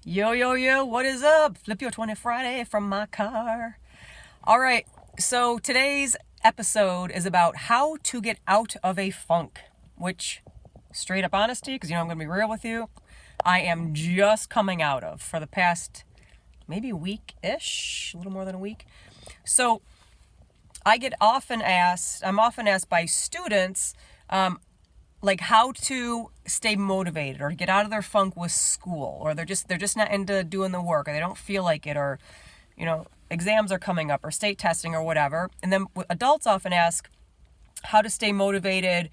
Yo, yo, yo, what is up? Flip Your 20 Friday from my car. All right, so today's episode is about how to get out of a funk, which, straight up honesty, because I'm going to be real with you, I am just coming out of for the past maybe week-ish, a little more than a week. So I'm often asked by students, like how to stay motivated or get out of their funk with school, or they're just not into doing the work, or they don't feel like it, or exams are coming up, or state testing, or whatever. And then adults often ask how to stay motivated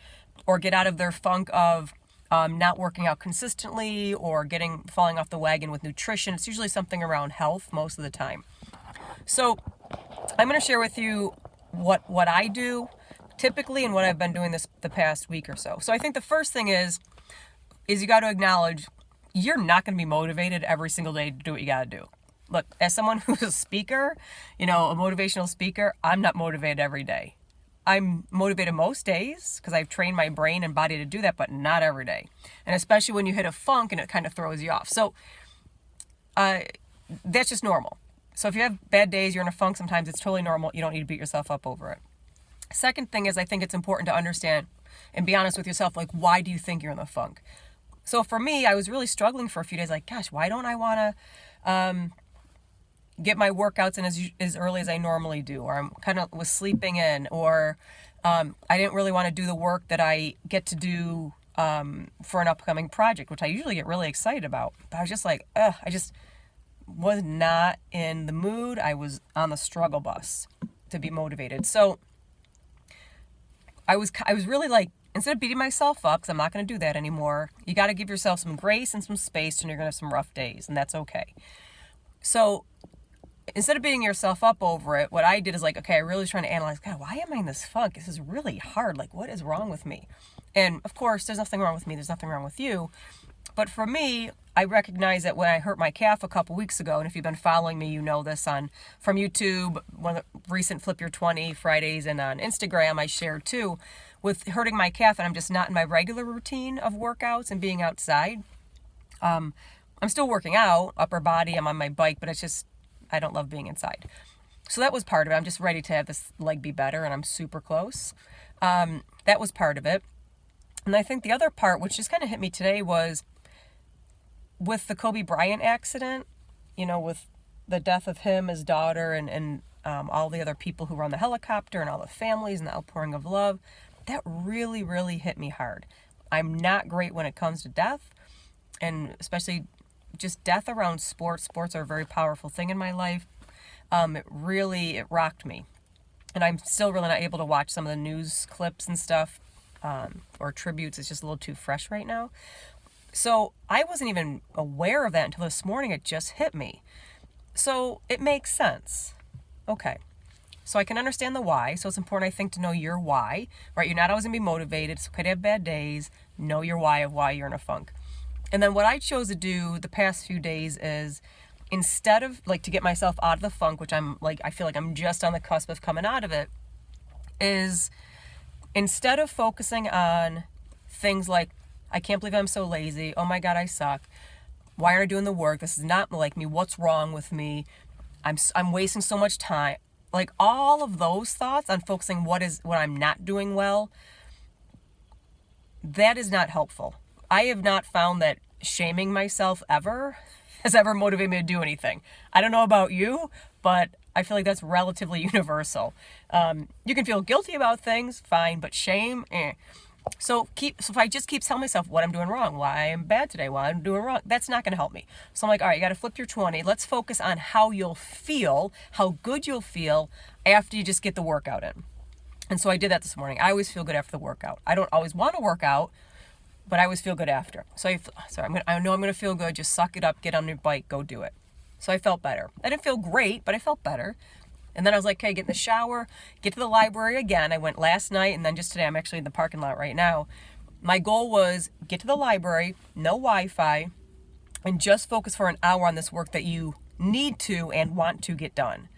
or get out of their funk of not working out consistently or falling off the wagon with nutrition. It's usually something around health most of the time. So I'm going to share with you what I do typically and what I've been doing the past week or so. So I think the first thing is you got to acknowledge you're not going to be motivated every single day to do what you got to do. Look, as someone who's a speaker, a motivational speaker, I'm not motivated every day. I'm motivated most days because I've trained my brain and body to do that, but not every day. And especially when you hit a funk and it kind of throws you off. So that's just normal. So if you have bad days, you're in a funk, sometimes it's totally normal. You don't need to beat yourself up over it. Second thing is, I think it's important to understand and be honest with yourself, like, why do you think you're in the funk? So for me, I was really struggling for a few days, like, gosh, why don't I want to get my workouts in as early as I normally do? Or I'm kind of was sleeping in, or I didn't really want to do the work that I get to do for an upcoming project, which I usually get really excited about. But I was just like, I just was not in the mood. I was on the struggle bus to be motivated. So I was really like, instead of beating myself up, because I'm not going to do that anymore, you got to give yourself some grace and some space, and you're going to have some rough days, and that's okay. So instead of beating yourself up over it, what I did is like, okay, I really was trying to analyze, God, why am I in this funk? This is really hard. Like, what is wrong with me? And of course, there's nothing wrong with me. There's nothing wrong with you. But for me, I recognize that when I hurt my calf a couple weeks ago, and if you've been following me, you know this from YouTube, one of the recent Flip Your 20 Fridays, and on Instagram, I shared too, with hurting my calf, and I'm just not in my regular routine of workouts and being outside. I'm still working out, upper body, I'm on my bike, but it's just, I don't love being inside. So that was part of it. I'm just ready to have this leg be better, and I'm super close. That was part of it. And I think the other part, which just kind of hit me today, was with the Kobe Bryant accident, with the death of him, his daughter, and all the other people who were on the helicopter, and all the families, and the outpouring of love, that really, really hit me hard. I'm not great when it comes to death, and especially just death around sports. Sports are a very powerful thing in my life. It rocked me. And I'm still really not able to watch some of the news clips and stuff, or tributes. It's just a little too fresh right now. So I wasn't even aware of that until this morning. It just hit me. So it makes sense. Okay. So I can understand the why. So it's important, I think, to know your why, right? You're not always going to be motivated. It's okay to have bad days. Know your why of why you're in a funk. And then what I chose to do the past few days is, instead of to get myself out of the funk, which I feel like I'm just on the cusp of coming out of it, is instead of focusing on things like, I can't believe I'm so lazy. Oh my God, I suck. Why aren't I doing the work? This is not like me. What's wrong with me? I'm wasting so much time. Like, all of those thoughts on focusing what I'm not doing well, that is not helpful. I have not found that shaming myself ever has ever motivated me to do anything. I don't know about you, but I feel like that's relatively universal. You can feel guilty about things, fine, but shame, So if I just keep telling myself what I'm doing wrong, why I'm bad today, why I'm doing wrong, that's not going to help me. So I'm like, all right, you got to flip your 20. Let's focus on how you'll feel, how good you'll feel after you just get the workout in. And so I did that this morning. I always feel good after the workout. I don't always want to work out, but I always feel good after. So I know I'm going to feel good. Just suck it up, get on your bike, go do it. So I felt better. I didn't feel great, but I felt better. And then I was like, okay, get in the shower, get to the library again. I went last night, and then just today. I'm actually in the parking lot right now. My goal was get to the library, no Wi-Fi, and just focus for an hour on this work that you need to and want to get done.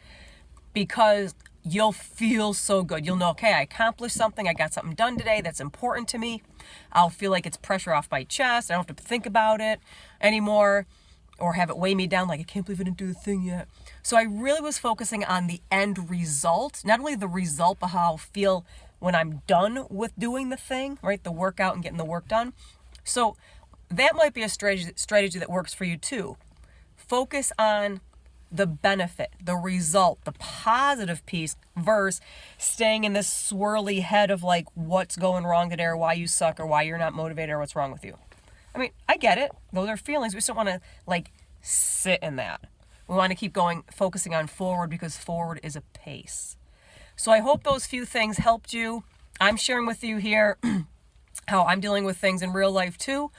Because you'll feel so good. You'll know, okay, I accomplished something. I got something done today that's important to me. I'll feel like it's pressure off my chest. I don't have to think about it anymore. or have it weigh me down, like, I can't believe I didn't do the thing yet. So I really was focusing on the end result, not only the result, but how I'll feel when I'm done with doing the thing, right? The workout and getting the work done. So that might be a strategy that works for you too. Focus on the benefit, the result, the positive piece, versus staying in this swirly head of like what's going wrong today, or why you suck, or why you're not motivated, or what's wrong with you. I mean, I get it. Those are feelings. We just don't want to like sit in that. We want to keep going, focusing on forward, because forward is a pace. So I hope those few things helped you. I'm sharing with you here how I'm dealing with things in real life too,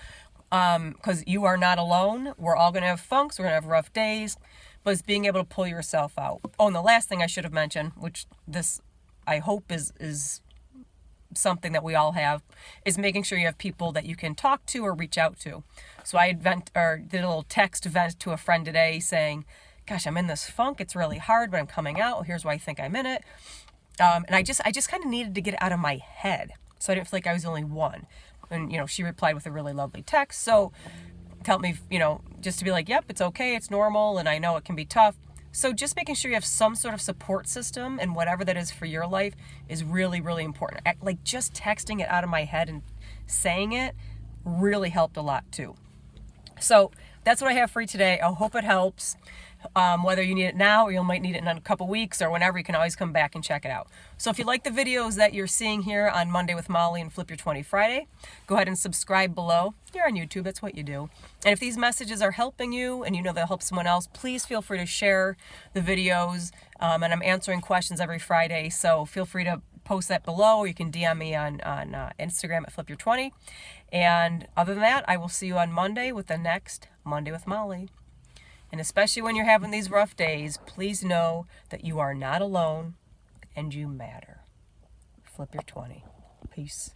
because you are not alone. We're all going to have funks. We're going to have rough days, but it's being able to pull yourself out. Oh, and the last thing I should have mentioned, which this I hope is something that we all have, is making sure you have people that you can talk to or reach out to. So I did a little text vent to a friend today saying, gosh, I'm in this funk. It's really hard, but I'm coming out. Here's why I think I'm in it. And I just kind of needed to get it out of my head, so I didn't feel like I was the only one. And, she replied with a really lovely text. So tell me, just to be like, yep, it's okay. It's normal. And I know it can be tough. So just making sure you have some sort of support system, and whatever that is for your life, is really, really important. Like just texting it out of my head and saying it really helped a lot too. So that's what I have for you today. I hope it helps. Whether you need it now or you might need it in a couple weeks or whenever, you can always come back and check it out. So if you like the videos that you're seeing here on Monday with Molly and Flip Your 20 Friday, go ahead and subscribe below. You're on YouTube, that's what you do. And if these messages are helping you and they'll help someone else, please feel free to share the videos. And I'm answering questions every Friday, so feel free to post that below, or you can DM me on Instagram at Flip Your 20. And other than that, I will see you on Monday with the next Monday with Molly. And especially when you're having these rough days, please know that you are not alone and you matter. Flip Your 20. Peace.